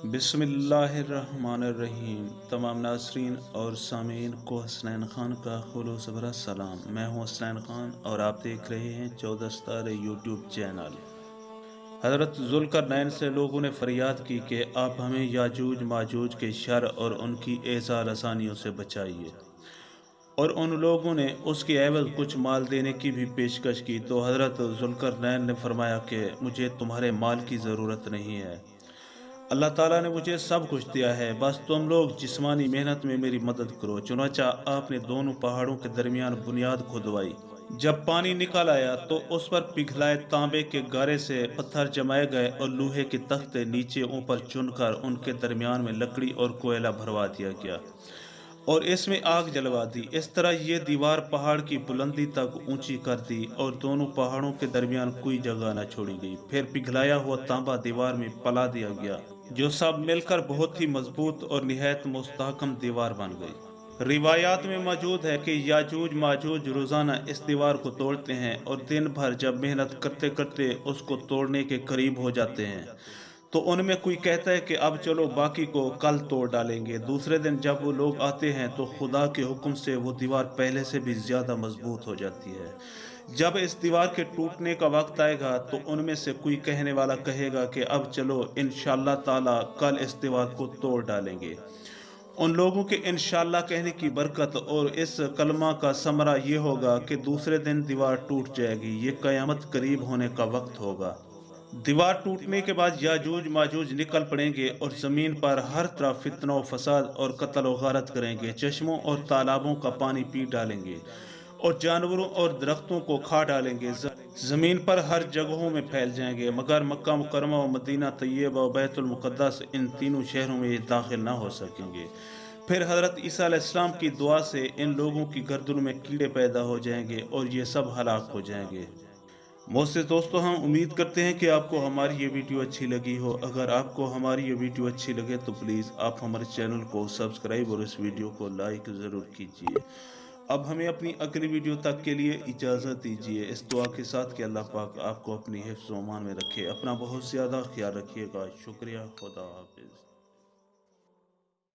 बिस्मिल्लाहिर्रहमानिर्रहीम। तमाम नाज़रीन और सामीन को हुसनैन खान का खुलूस भरा सलाम। मैं हूँ हुसनैन खान और आप देख रहे हैं 14 सितारे यूट्यूब चैनल। हज़रत ज़ुल्करनैन से लोगों ने फरियाद की कि आप हमें याजूज माजूज के शर और उनकी एज़ा रसानियों से बचाइए, और उन लोगों ने उसके एवज़ कुछ माल देने की भी पेशकश की। तो हज़रत ज़ुल्करनैन ने फरमाया कि मुझे तुम्हारे माल की ज़रूरत नहीं है, अल्लाह ताला ने मुझे सब कुछ दिया है, बस तुम लोग जिस्मानी मेहनत में मेरी मदद करो। चुनांचा आपने दोनों पहाड़ों के दरमियान बुनियाद खुदवाई। जब पानी निकल आया तो उस पर पिघलाए तांबे के गारे से पत्थर जमाए गए और लोहे के तख्ते नीचे ऊपर चुनकर उनके दरमियान में लकड़ी और कोयला भरवा दिया गया और इसमें आग जलवा दी। इस तरह ये दीवार पहाड़ की बुलंदी तक ऊंची कर दी और दोनों पहाड़ों के दरमियान कोई जगह न छोड़ी गई। फिर पिघलाया हुआ तांबा दीवार में पला दिया गया, जो सब मिलकर बहुत ही मजबूत और निहायत मुस्तहकम दीवार बन गई। रिवायात में मौजूद है कि याजूज माजूज रोज़ाना इस दीवार को तोड़ते हैं और दिन भर जब मेहनत करते करते उसको तोड़ने के करीब हो जाते हैं तो उनमें कोई कहता है कि अब चलो बाकी को कल तोड़ डालेंगे। दूसरे दिन जब वो लोग आते हैं तो खुदा के हुक्म से वो दीवार पहले से भी ज़्यादा मजबूत हो जाती है। जब इस दीवार के टूटने का वक्त आएगा तो उनमें से कोई कहने वाला कहेगा कि अब चलो इंशाअल्लाह ताला कल इस दीवार को तोड़ डालेंगे। उन लोगों के इंशाअल्लाह कहने की बरकत और इस कलमा का समरा ये होगा कि दूसरे दिन दीवार टूट जाएगी। ये क़यामत करीब होने का वक्त होगा। दीवार टूटने के बाद याजूज माजूज निकल पड़ेंगे और ज़मीन पर हर तरफ फितना व फसाद और कत्ल व गारत करेंगे। चश्मों और तालाबों का पानी पी डालेंगे और जानवरों और दरख्तों को खा डालेंगे। ज़मीन पर हर जगहों में फैल जाएंगे, मगर मक्का मुकरमा व मदीना तैयबा व बैतुल मुक़द्दस इन तीनों शहरों में ये दाखिल ना हो सकेंगे। फिर हज़रत ईसा अलैहिस्सलाम की दुआ से इन लोगों की गर्दनों में कीड़े पैदा हो जाएंगे और ये सब हलाक हो जाएंगे। मुझसे दोस्तों, हम उम्मीद करते हैं कि आपको हमारी ये वीडियो अच्छी लगी हो। अगर आपको हमारी ये वीडियो अच्छी लगे तो प्लीज़ आप हमारे चैनल को सब्सक्राइब और इस वीडियो को लाइक ज़रूर कीजिए। अब हमें अपनी अगली वीडियो तक के लिए इजाज़त दीजिए, इस दुआ के साथ कि अल्लाह पाक आपको अपनी हिफ्ज़ व अमान में रखे। अपना बहुत ज़्यादा ख्याल रखिएगा। शुक्रिया। खुदा हाफिज़।